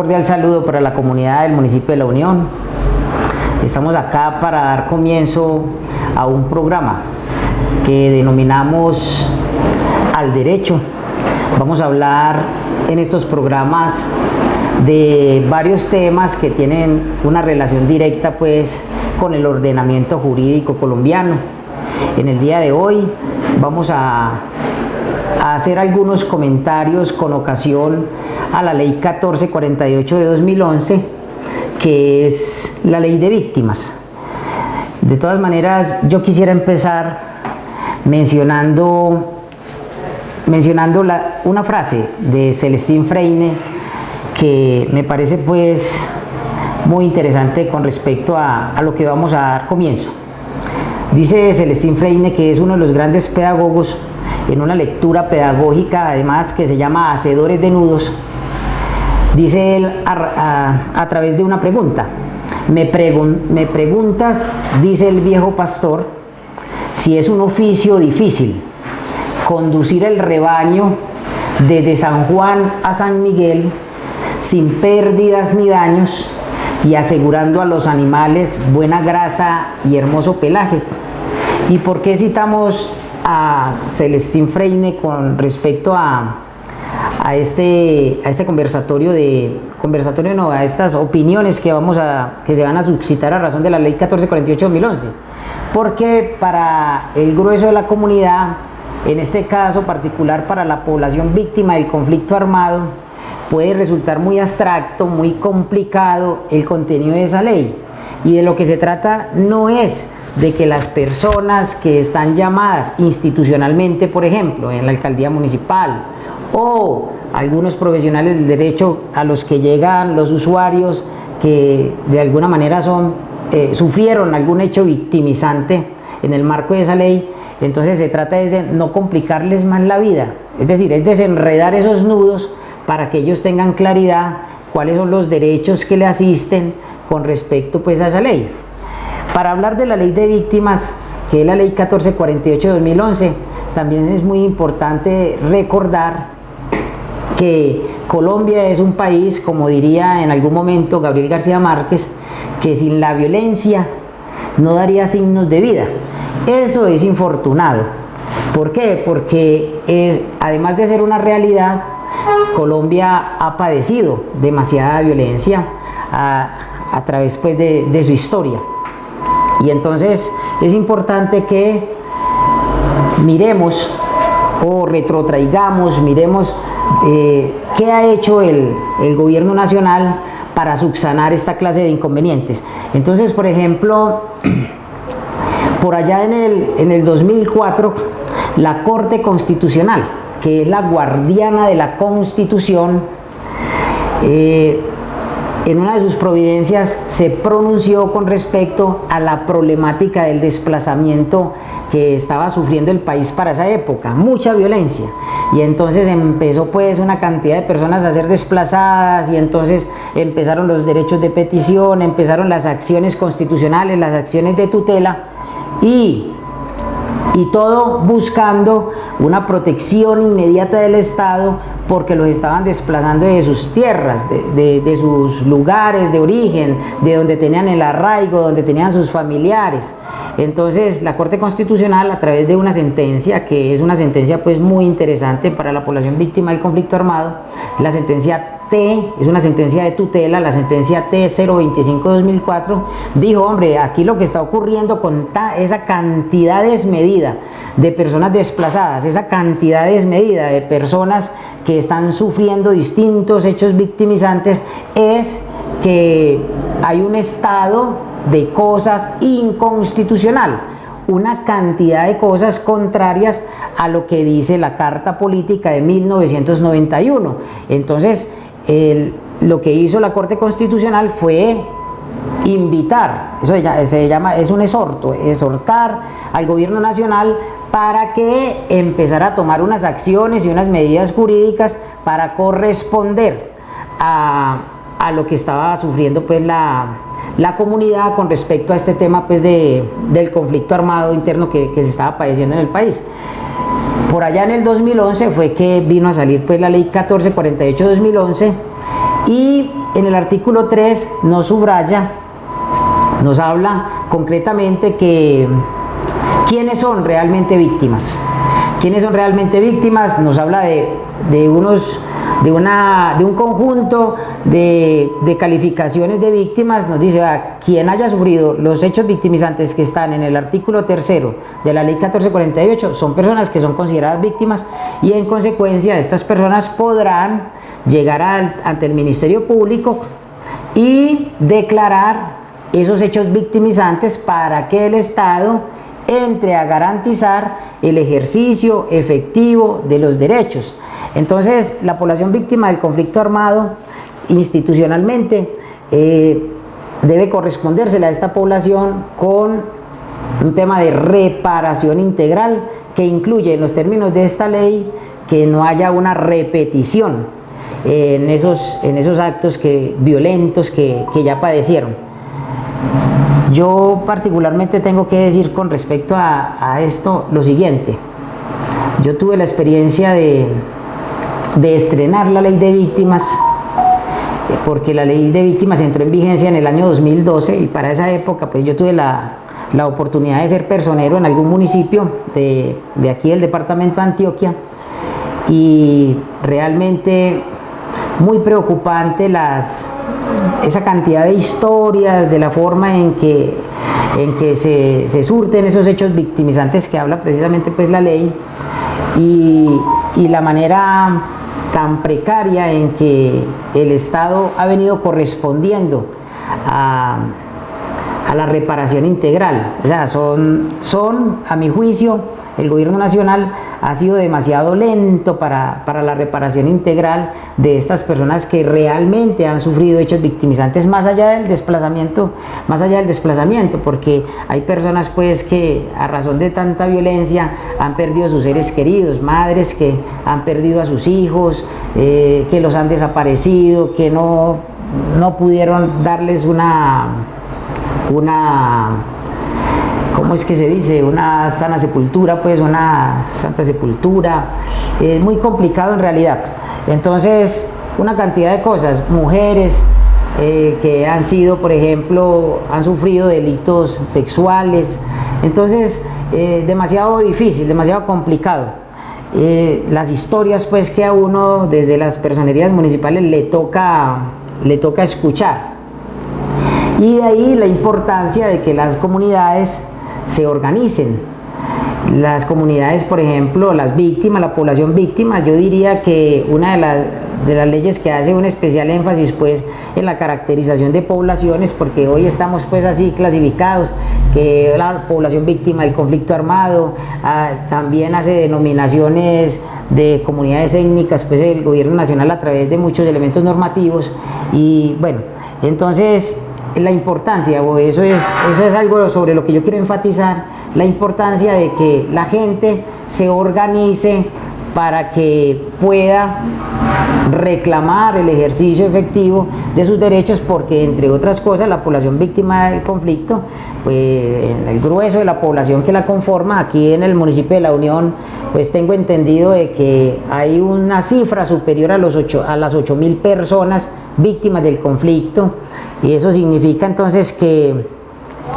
cordial saludo para la comunidad del municipio de La Unión. Estamos acá para dar comienzo a un programa que denominamos Al Derecho. Vamos a hablar en estos programas de varios temas que tienen una relación directa pues con el ordenamiento jurídico colombiano. En el día de hoy vamos a hacer algunos comentarios con ocasión a la ley 1448 de 2011, que es la ley de víctimas. De todas maneras, yo quisiera empezar mencionando una frase de Celestín Freine que me parece pues muy interesante con respecto a lo que vamos a dar comienzo. Dice Celestín Freine, que es uno de los grandes pedagogos, en una lectura pedagógica además que se llama Hacedores de Nudos. Dice él a través de una pregunta: me preguntas, dice el viejo pastor, si es un oficio difícil conducir el rebaño desde San Juan a San Miguel sin pérdidas ni daños y asegurando a los animales buena grasa y hermoso pelaje. ¿Y por qué citamos a Celestín Freine con respecto a este conversatorio a estas opiniones que se van a suscitar a razón de la ley 1448-2011? Porque para el grueso de la comunidad, en este caso particular para la población víctima del conflicto armado, puede resultar muy abstracto, muy complicado el contenido de esa ley. Y de lo que se trata no es de que las personas que están llamadas institucionalmente, por ejemplo, en la alcaldía municipal, o algunos profesionales del derecho a los que llegan los usuarios que de alguna manera sufrieron algún hecho victimizante en el marco de esa ley, entonces se trata de no complicarles más la vida, es decir, es desenredar esos nudos para que ellos tengan claridad cuáles son los derechos que le asisten con respecto pues a esa ley. Para hablar de la ley de víctimas, que es la ley 1448 de 2011, también es muy importante recordar que Colombia es un país, como diría en algún momento Gabriel García Márquez, que sin la violencia no daría signos de vida. Eso es infortunado. ¿Por qué? Porque además de ser una realidad, Colombia ha padecido demasiada violencia a través pues de su historia. Y entonces es importante que miremos o retrotraigamos, miremos qué ha hecho el gobierno nacional para subsanar esta clase de inconvenientes. Entonces, por ejemplo, por allá en el 2004, la Corte Constitucional, que es la guardiana de la Constitución, en una de sus providencias se pronunció con respecto a la problemática del desplazamiento que estaba sufriendo el país para esa época, mucha violencia, y entonces empezó pues una cantidad de personas a ser desplazadas, y entonces empezaron los derechos de petición, empezaron las acciones constitucionales, las acciones de tutela, y todo buscando una protección inmediata del Estado, porque los estaban desplazando de sus tierras, de sus lugares de origen, de donde tenían el arraigo, donde tenían sus familiares. Entonces la Corte Constitucional, a través de una sentencia, que es una sentencia pues muy interesante para la población víctima del conflicto armado, la sentencia T, es una sentencia de tutela, la sentencia T-025-2004, dijo: hombre, aquí lo que está ocurriendo con esa cantidad desmedida de personas desplazadas, esa cantidad desmedida de personas que están sufriendo distintos hechos victimizantes, es que hay un estado de cosas inconstitucional, una cantidad de cosas contrarias a lo que dice la Carta Política de 1991. Entonces, lo que hizo la Corte Constitucional fue invitar, eso se llama, es un exhortar al gobierno nacional para que empezara a tomar unas acciones y unas medidas jurídicas para corresponder a lo que estaba sufriendo pues la comunidad con respecto a este tema pues del conflicto armado interno que se estaba padeciendo en el país. Por allá en el 2011 fue que vino a salir pues la ley 1448-2011, Y en el artículo 3 nos subraya, nos habla concretamente que quiénes son realmente víctimas. ¿Quiénes son realmente víctimas? Nos habla de un conjunto de calificaciones de víctimas. Nos dice, quien haya sufrido los hechos victimizantes que están en el artículo 3º de la ley 1448 son personas que son consideradas víctimas, y en consecuencia estas personas podrán llegar ante el Ministerio Público y declarar esos hechos victimizantes para que el Estado entre a garantizar el ejercicio efectivo de los derechos. Entonces, la población víctima del conflicto armado institucionalmente debe correspondérsela a esta población con un tema de reparación integral que incluye en los términos de esta ley que no haya una repetición en esos actos violentos que ya padecieron. Yo particularmente tengo que decir con respecto a esto lo siguiente. Yo tuve la experiencia de estrenar la ley de víctimas, porque la ley de víctimas entró en vigencia en el año 2012, y para esa época pues yo tuve la oportunidad de ser personero en algún municipio de aquí del departamento de Antioquia, y realmente muy preocupante esa cantidad de historias, de la forma en que se surten esos hechos victimizantes que habla precisamente pues la ley, y la manera tan precaria en que el Estado ha venido correspondiendo a la reparación integral. O sea, a mi juicio, el gobierno nacional ha sido demasiado lento para la reparación integral de estas personas que realmente han sufrido hechos victimizantes más allá del desplazamiento, porque hay personas pues que a razón de tanta violencia han perdido sus seres queridos, madres que han perdido a sus hijos, que los han desaparecido, que no pudieron darles ¿cómo es que se dice? Una sana sepultura, pues una santa sepultura. Es muy complicado en realidad. Entonces, una cantidad de cosas. Mujeres que han sido, por ejemplo, han sufrido delitos sexuales. Entonces, demasiado difícil, demasiado complicado. Las historias, pues, que a uno desde las personerías municipales le toca escuchar. Y de ahí la importancia de que las comunidades se organicen. Las comunidades, por ejemplo, las víctimas, la población víctima, yo diría que una de las leyes que hace un especial énfasis pues en la caracterización de poblaciones, porque hoy estamos pues así clasificados, que la población víctima del conflicto armado, también hace denominaciones de comunidades étnicas pues el gobierno nacional a través de muchos elementos normativos. Y bueno, entonces la importancia, o eso es algo sobre lo que yo quiero enfatizar, la importancia de que la gente se organice para que pueda reclamar el ejercicio efectivo de sus derechos, porque entre otras cosas la población víctima del conflicto, pues el grueso de la población que la conforma, aquí en el municipio de La Unión, pues tengo entendido de que hay una cifra superior a las 8.000 personas víctimas del conflicto, y eso significa entonces que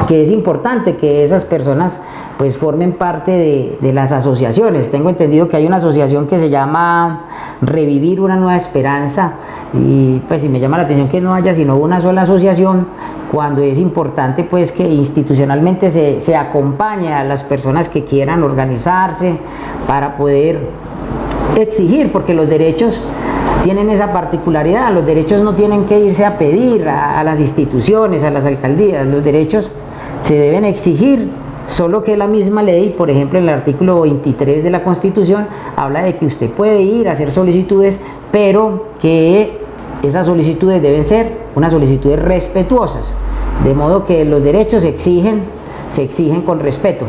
es importante que esas personas pues formen parte de las asociaciones. Tengo entendido que hay una asociación que se llama Revivir una Nueva Esperanza, y pues si me llama la atención que no haya sino una sola asociación, cuando es importante pues que institucionalmente se acompañe a las personas que quieran organizarse para poder exigir, porque los derechos tienen esa particularidad. Los derechos no tienen que irse a pedir a las instituciones, a las alcaldías. Los derechos se deben exigir, solo que la misma ley, por ejemplo en el artículo 23 de la Constitución, habla de que usted puede ir a hacer solicitudes, pero que esas solicitudes deben ser unas solicitudes respetuosas, de modo que los derechos se exigen con respeto.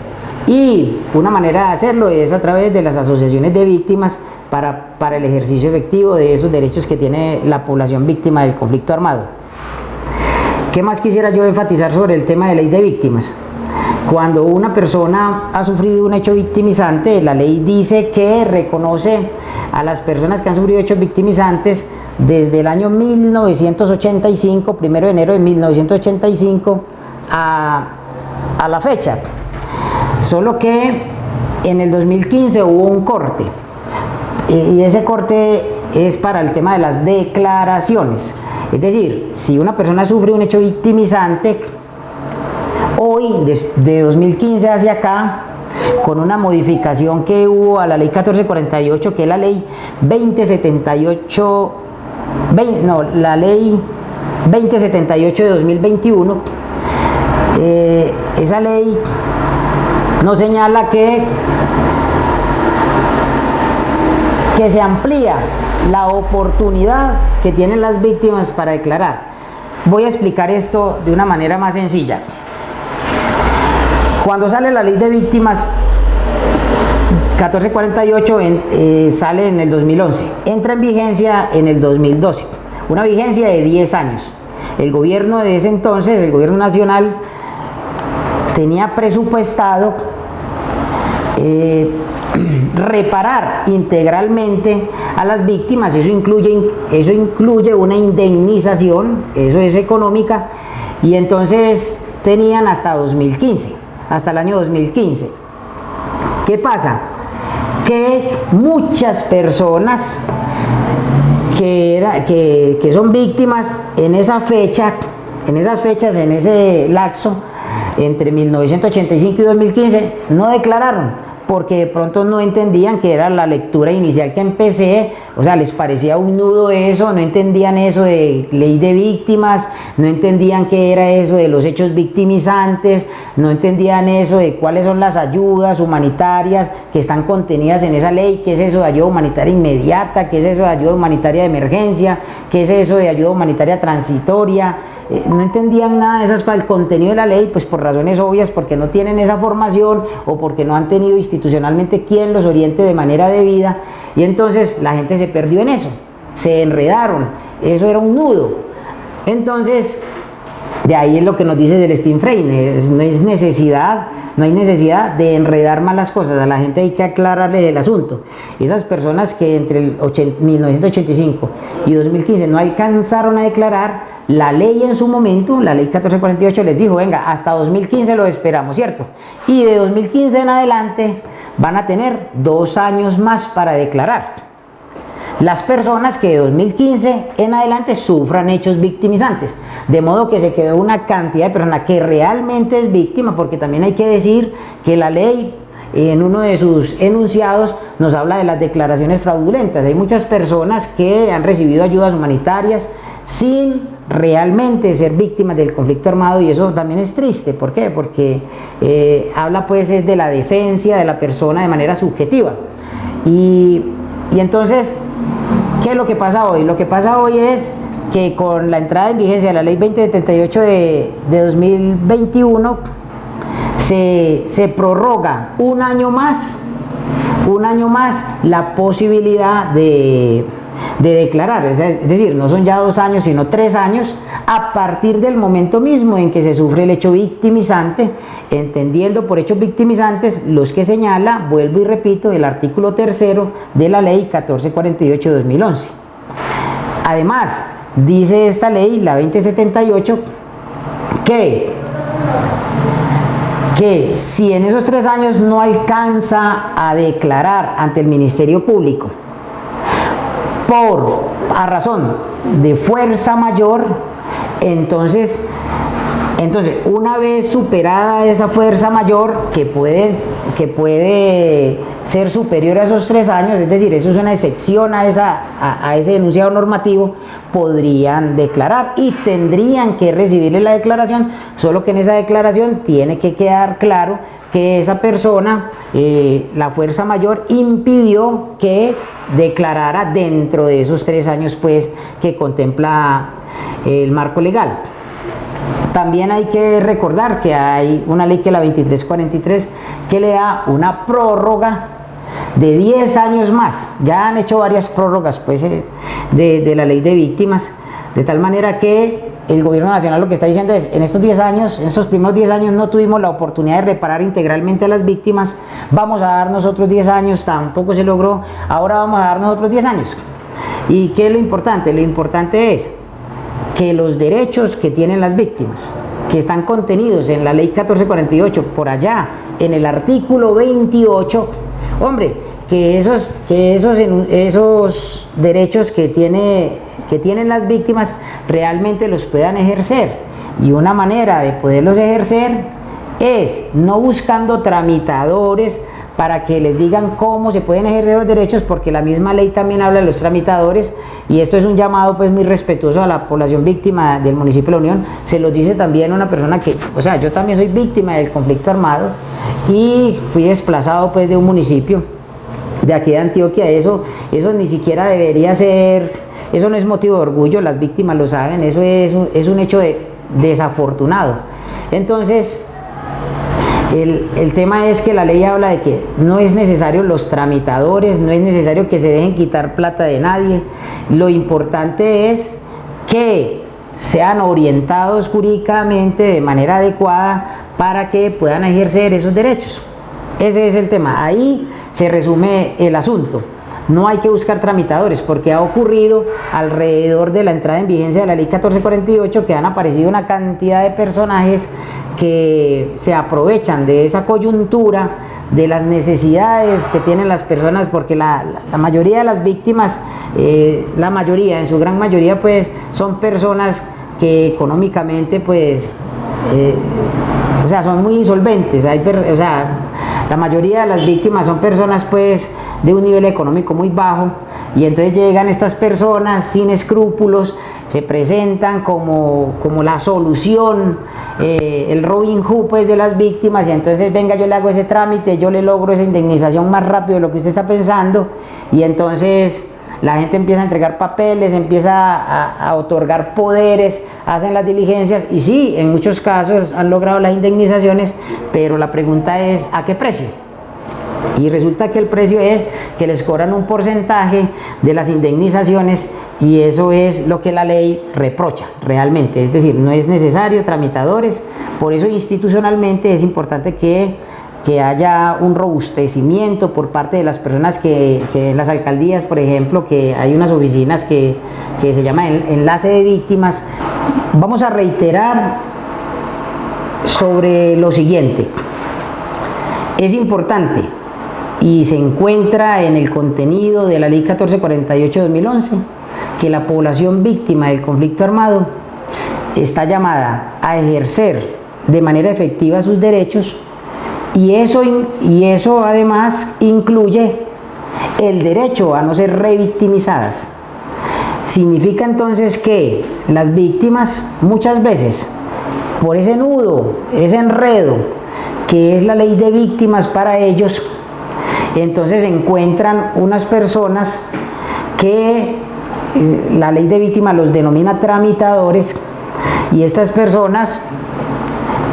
Y una manera de hacerlo es a través de las asociaciones de víctimas, para el ejercicio efectivo de esos derechos que tiene la población víctima del conflicto armado. ¿Qué más quisiera yo enfatizar sobre el tema de ley de víctimas? Cuando una persona ha sufrido un hecho victimizante, la ley dice que reconoce a las personas que han sufrido hechos victimizantes desde el año 1985, 1 de enero de 1985, a la fecha. Solo que en el 2015 hubo un corte, y ese corte es para el tema de las declaraciones. Es decir, si una persona sufre un hecho victimizante, hoy, de 2015 hacia acá, con una modificación que hubo a la ley 1448, que es la ley 2078 de 2021, esa ley nos señala que se amplía la oportunidad que tienen las víctimas para declarar. Voy a explicar esto de una manera más sencilla. Cuando sale la ley de víctimas 1448, sale en el 2011, entra en vigencia en el 2012, una vigencia de 10 años. El gobierno de ese entonces, el gobierno nacional, tenía presupuestado reparar integralmente a las víctimas. Eso incluye una indemnización, eso es económica, y entonces tenían hasta 2015, hasta el año 2015. ¿Qué pasa? Que muchas personas que son víctimas en esa fecha, en ese lapso entre 1985 y 2015, no declararon, porque de pronto no entendían que era la lectura inicial que empecé, o sea, les parecía un nudo eso, no entendían eso de ley de víctimas, no entendían qué era eso de los hechos victimizantes, no entendían eso de cuáles son las ayudas humanitarias que están contenidas en esa ley, qué es eso de ayuda humanitaria inmediata, qué es eso de ayuda humanitaria de emergencia, qué es eso de ayuda humanitaria transitoria. No entendían nada de esas cosas, el contenido de la ley, pues por razones obvias, porque no tienen esa formación o porque no han tenido institucionalmente quien los oriente de manera debida, y entonces la gente se perdió en eso, se enredaron, eso era un nudo. Entonces, de ahí es lo que nos dice Celestín Freine, no hay necesidad de enredar más las cosas, a la gente hay que aclararle el asunto. Esas personas que entre 1985 y 2015 no alcanzaron a declarar, la ley en su momento, la ley 1448, les dijo, venga, hasta 2015 lo esperamos, ¿cierto? Y de 2015 en adelante van a tener 2 años más para declarar las personas que de 2015 en adelante sufran hechos victimizantes. De modo que se quedó una cantidad de personas que realmente es víctima, porque también hay que decir que la ley, en uno de sus enunciados, nos habla de las declaraciones fraudulentas. Hay muchas personas que han recibido ayudas humanitarias sin realmente ser víctimas del conflicto armado, y eso también es triste. ¿Por qué? Porque habla pues es de la decencia de la persona de manera subjetiva. Y entonces, ¿qué es lo que pasa hoy? Lo que pasa hoy es que con la entrada en vigencia de la ley 2078 de 2021 se prorroga un año más la posibilidad de declarar, es decir, no son ya 2 años sino 3 años a partir del momento mismo en que se sufre el hecho victimizante, entendiendo por hechos victimizantes los que señala, vuelvo y repito, el artículo 3º de la ley 1448 de 2011. Además, dice esta ley, la 2078, que si en esos 3 años no alcanza a declarar ante el Ministerio Público a razón de fuerza mayor, entonces una vez superada esa fuerza mayor, que puede ser superior a esos 3 años, es decir, eso es una excepción a ese enunciado normativo, podrían declarar y tendrían que recibirle la declaración, solo que en esa declaración tiene que quedar claro que esa persona, la fuerza mayor, impidió que declarara dentro de esos 3 años pues que contempla el marco legal. También hay que recordar que hay una ley, que es la 2343, que le da una prórroga de 10 años más. Ya han hecho varias prórrogas pues, de la ley de víctimas, de tal manera que el gobierno nacional lo que está diciendo es, en estos 10 años, en estos primeros 10 años no tuvimos la oportunidad de reparar integralmente a las víctimas, vamos a darnos otros 10 años, tampoco se logró, ahora vamos a darnos otros 10 años. ¿Y qué es lo importante? Lo importante es que los derechos que tienen las víctimas, que están contenidos en la ley 1448, por allá, en el artículo 28, hombre, que esos derechos que tienen las víctimas realmente los puedan ejercer. Y una manera de poderlos ejercer es no buscando tramitadores para que les digan cómo se pueden ejercer los derechos, porque la misma ley también habla de los tramitadores, y esto es un llamado pues muy respetuoso a la población víctima del municipio de La Unión. Se lo dice también a una persona que, o sea, yo también soy víctima del conflicto armado y fui desplazado pues de un municipio de aquí de Antioquia. Eso ni siquiera debería ser, eso no es motivo de orgullo, las víctimas lo saben, eso es un hecho desafortunado. Entonces, el tema es que la ley habla de que no es necesario los tramitadores, no es necesario que se dejen quitar plata de nadie. Lo importante es que sean orientados jurídicamente de manera adecuada para que puedan ejercer esos derechos. Ese es el tema. Ahí se resume el asunto. No hay que buscar tramitadores, porque ha ocurrido alrededor de la entrada en vigencia de la ley 1448 que han aparecido una cantidad de personajes que se aprovechan de esa coyuntura, de las necesidades que tienen las personas, porque la mayoría de las víctimas, en su gran mayoría, pues son personas que económicamente, pues, o sea, son muy insolventes. La mayoría de las víctimas son personas, pues, de un nivel económico muy bajo, y entonces llegan estas personas sin escrúpulos, se presentan como la solución, el Robin Hood pues de las víctimas, y entonces venga, yo le hago ese trámite, yo le logro esa indemnización más rápido de lo que usted está pensando, y entonces la gente empieza a entregar papeles, empieza a otorgar poderes, hacen las diligencias, y sí, en muchos casos han logrado las indemnizaciones, pero la pregunta es, ¿a qué precio? Y resulta que el precio es que les cobran un porcentaje de las indemnizaciones, y eso es lo que la ley reprocha realmente. Es decir, no es necesario tramitadores. Por eso institucionalmente es importante que haya un robustecimiento por parte de las personas que en las alcaldías, por ejemplo, que hay unas oficinas que se llama enlace de víctimas. Vamos a reiterar sobre lo siguiente. Es importante, y se encuentra en el contenido de la ley 1448 de 2011, que la población víctima del conflicto armado está llamada a ejercer de manera efectiva sus derechos, y eso además incluye el derecho a no ser revictimizadas. Significa entonces que las víctimas muchas veces, por ese nudo, ese enredo que es la ley de víctimas para ellos, entonces encuentran unas personas que la ley de víctimas los denomina tramitadores, y estas personas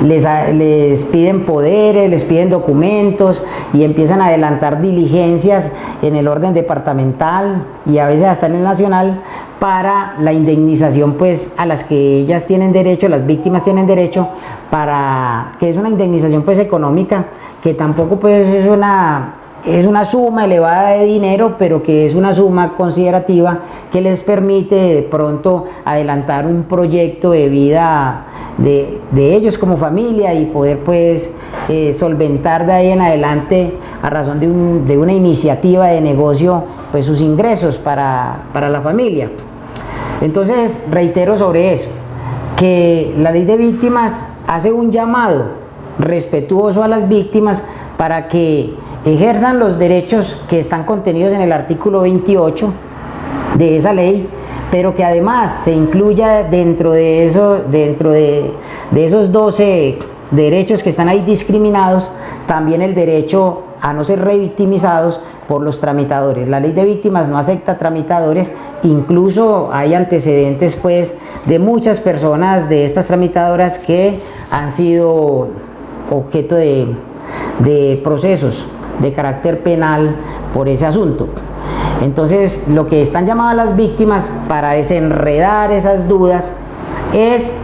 les piden poderes, les piden documentos, y empiezan a adelantar diligencias en el orden departamental y a veces hasta en el nacional para la indemnización pues a las que ellas tienen derecho, las víctimas tienen derecho, para que es una indemnización pues económica, que tampoco pues es una suma elevada de dinero, pero que es una suma considerativa que les permite de pronto adelantar un proyecto de vida de ellos como familia, y poder pues solventar de ahí en adelante, a razón de una iniciativa de negocio, pues sus ingresos para la familia. Entonces reitero sobre eso, que la ley de víctimas hace un llamado respetuoso a las víctimas para que ejerzan los derechos que están contenidos en el artículo 28 de esa ley, pero que además se incluya dentro de esos 12 derechos que están ahí discriminados, también el derecho a no ser revictimizados por los tramitadores. La ley de víctimas no acepta tramitadores, incluso hay antecedentes pues de muchas personas de estas tramitadoras que han sido objeto de procesos de carácter penal por ese asunto. Entonces, lo que están llamadas las víctimas, para desenredar esas dudas, es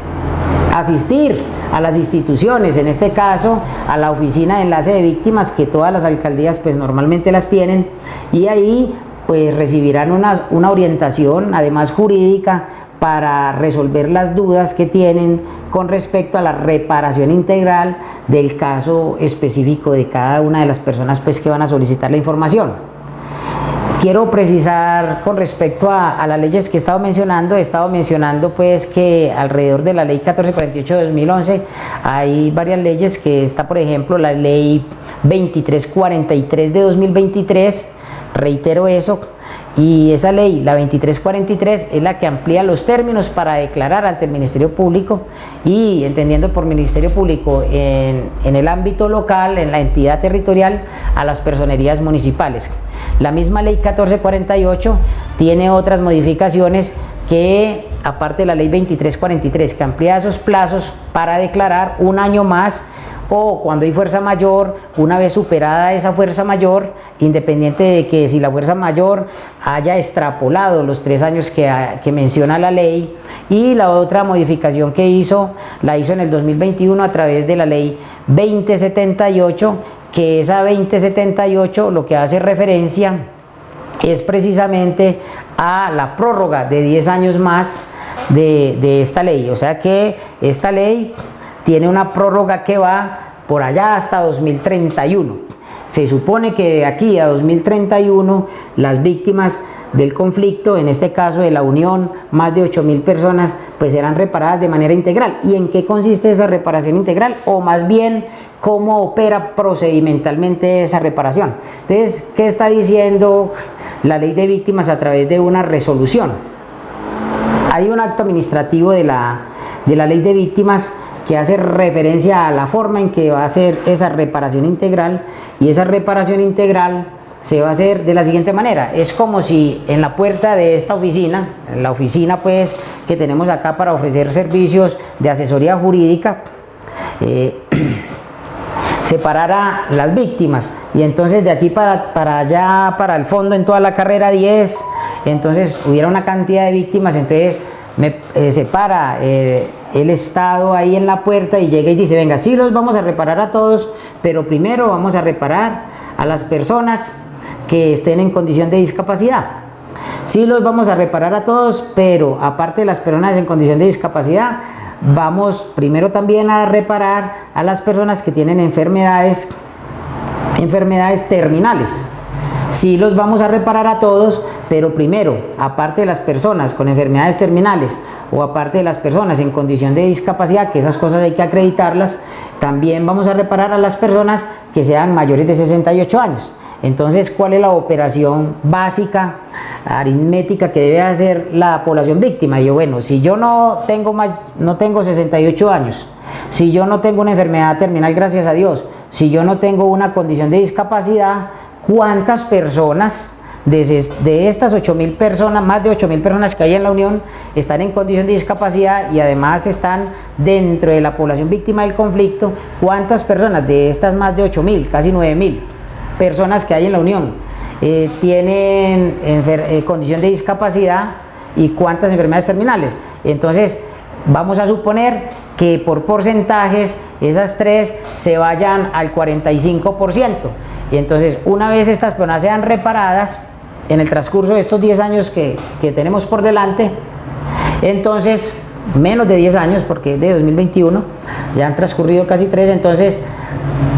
asistir a las instituciones, en este caso a la oficina de enlace de víctimas, que todas las alcaldías pues normalmente las tienen, y ahí pues recibirán una orientación, además jurídica, para resolver las dudas que tienen con respecto a la reparación integral del caso específico de cada una de las personas pues que van a solicitar la información. Quiero precisar con respecto a las leyes que he estado mencionando pues que alrededor de la ley 1448 de 2011 hay varias leyes, que está por ejemplo la ley 2343 de 2023, reitero eso, y esa ley, la 2343, es la que amplía los términos para declarar ante el Ministerio Público, y entendiendo por Ministerio Público en el ámbito local, en la entidad territorial, a las personerías municipales. La misma ley 1448 tiene otras modificaciones que, aparte de la ley 2343, que amplía esos plazos para declarar un año más, o cuando hay fuerza mayor, una vez superada esa fuerza mayor, independiente de que si la fuerza mayor haya extrapolado los 3 años que menciona la ley. Y la otra modificación que la hizo en el 2021 a través de la ley 2078, que esa 2078 lo que hace referencia es precisamente a la prórroga de 10 años más de esta ley. O sea que esta ley tiene una prórroga que va por allá hasta 2031. Se supone que de aquí a 2031 las víctimas del conflicto, en este caso de la Unión, más de 8.000 personas, pues serán reparadas de manera integral. ¿Y en qué consiste esa reparación integral? O más bien, ¿cómo opera procedimentalmente esa reparación? Entonces, ¿qué está diciendo la ley de víctimas a través de una resolución? Hay un acto administrativo de la ley de víctimas que hace referencia a la forma en que va a hacer esa reparación integral, y esa reparación integral se va a hacer de la siguiente manera. Es como si en la puerta de esta oficina, en la oficina pues que tenemos acá para ofrecer servicios de asesoría jurídica, separara las víctimas, y entonces de aquí para allá, para el fondo, en toda la carrera 10, entonces hubiera una cantidad de víctimas, entonces separa el Estado ahí en la puerta y llega y dice: venga, sí los vamos a reparar a todos, pero primero vamos a reparar a las personas que estén en condición de discapacidad. Sí los vamos a reparar a todos, pero aparte de las personas en condición de discapacidad, vamos primero también a reparar a las personas que tienen enfermedades terminales. Sí los vamos a reparar a todos, pero primero, aparte de las personas con enfermedades terminales o aparte de las personas en condición de discapacidad, que esas cosas hay que acreditarlas, también vamos a reparar a las personas que sean mayores de 68 años. Entonces, ¿cuál es la operación básica, aritmética, que debe hacer la población víctima? Y yo, bueno, si yo no tengo 68 años, si yo no tengo una enfermedad terminal, gracias a Dios, si yo no tengo una condición de discapacidad, ¿cuántas personas de estas 8.000 personas, más de 8.000 personas que hay en la Unión, están en condición de discapacidad y además están dentro de la población víctima del conflicto? ¿Cuántas personas de estas más de 8.000, casi 9.000 personas que hay en la Unión tienen condición de discapacidad, y cuántas enfermedades terminales? Entonces, vamos a suponer que por porcentajes esas tres se vayan al 45%. Y entonces, una vez estas personas sean reparadas en el transcurso de estos 10 años que tenemos por delante, entonces, menos de 10 años, porque es de 2021, ya han transcurrido casi 3, entonces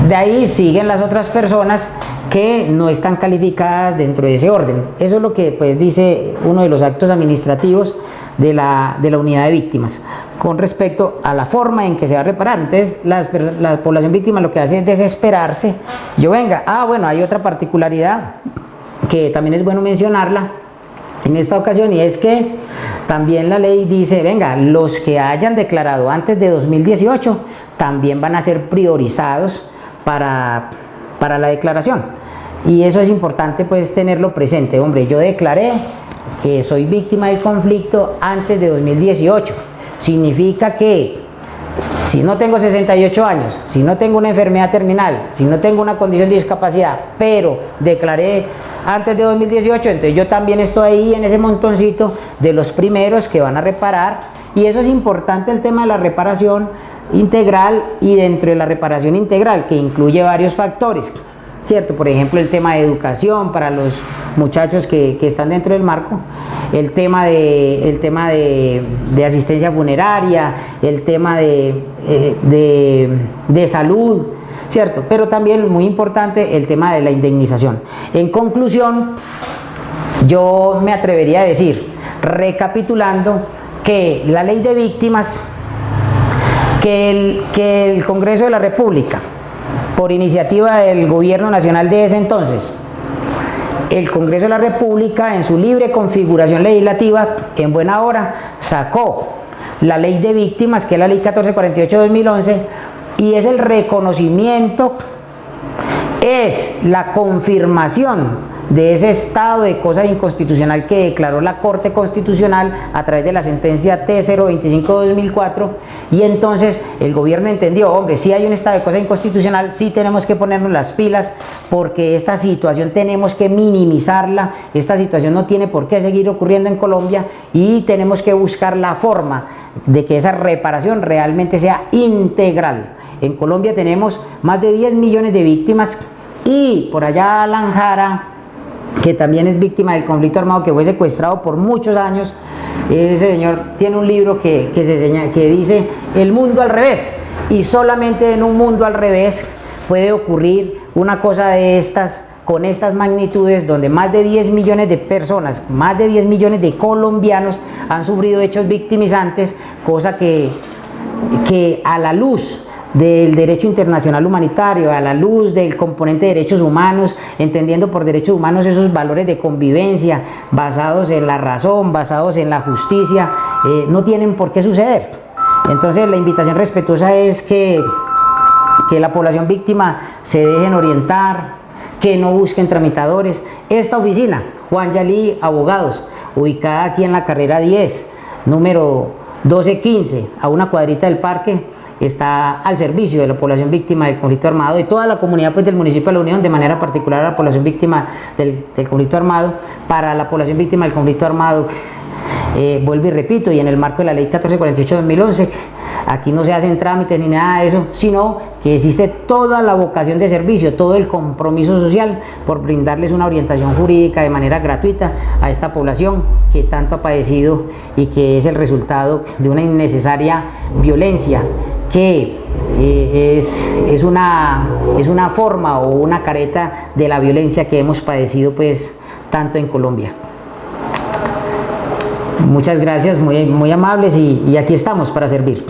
de ahí siguen las otras personas que no están calificadas dentro de ese orden. Eso es lo que pues dice uno de los actos administrativos de la unidad de víctimas con respecto a la forma en que se va a reparar. Entonces la población víctima lo que hace es desesperarse. Bueno, hay otra particularidad que también es bueno mencionarla en esta ocasión, y es que también la ley dice: venga, los que hayan declarado antes de 2018 también van a ser priorizados para la declaración. Y eso es importante pues tenerlo presente. Hombre, yo declaré que soy víctima del conflicto antes de 2018. Significa que si no tengo 68 años, si no tengo una enfermedad terminal, si no tengo una condición de discapacidad, pero declaré antes de 2018, entonces yo también estoy ahí en ese montoncito de los primeros que van a reparar Y eso es importante, el tema de la reparación integral, y dentro de la reparación integral, que incluye varios factores, ¿cierto? Por ejemplo, el tema de educación para los muchachos que están dentro del marco, el tema de asistencia funeraria, el tema de salud, ¿cierto? Pero también muy importante el tema de la indemnización. En conclusión, yo me atrevería a decir, recapitulando, que la ley de víctimas, que el Congreso de la República, por iniciativa del gobierno nacional de ese entonces, el Congreso de la República, en su libre configuración legislativa, en buena hora, sacó la ley de víctimas, que es la ley 1448-2011, y es el reconocimiento, es la confirmación de ese estado de cosa inconstitucional que declaró la Corte Constitucional a través de la sentencia T025/2004, y entonces el gobierno entendió, hombre, si hay un estado de cosa inconstitucional, sí tenemos que ponernos las pilas, porque esta situación tenemos que minimizarla, esta situación no tiene por qué seguir ocurriendo en Colombia, y tenemos que buscar la forma de que esa reparación realmente sea integral. En Colombia tenemos más de 10 millones de víctimas, y por allá Alan Jara, que también es víctima del conflicto armado, que fue secuestrado por muchos años, ese señor tiene un libro que dice El mundo al revés, y solamente en un mundo al revés puede ocurrir una cosa de estas, con estas magnitudes, donde más de 10 millones de personas, más de 10 millones de colombianos han sufrido hechos victimizantes, cosa que a la luz del derecho internacional humanitario, a la luz del componente de derechos humanos, entendiendo por derechos humanos esos valores de convivencia basados en la razón, basados en la justicia, no tienen por qué suceder. Entonces la invitación respetuosa es que la población víctima se dejen orientar, que no busquen tramitadores. Esta oficina, Juan Yalí Abogados, ubicada aquí en la carrera 10, número 1215, a una cuadrita del parque, está al servicio de la población víctima del conflicto armado y toda la comunidad, pues, del municipio de La Unión, de manera particular a la población víctima del conflicto armado. Para la población víctima del conflicto armado, vuelvo y repito, y en el marco de la ley 1448/2011, aquí no se hacen trámites ni nada de eso, sino que existe toda la vocación de servicio, todo el compromiso social por brindarles una orientación jurídica de manera gratuita a esta población que tanto ha padecido y que es el resultado de una innecesaria violencia, que es una forma o una careta de la violencia que hemos padecido, pues, tanto en Colombia. Muchas gracias, muy amables, y aquí estamos para servir.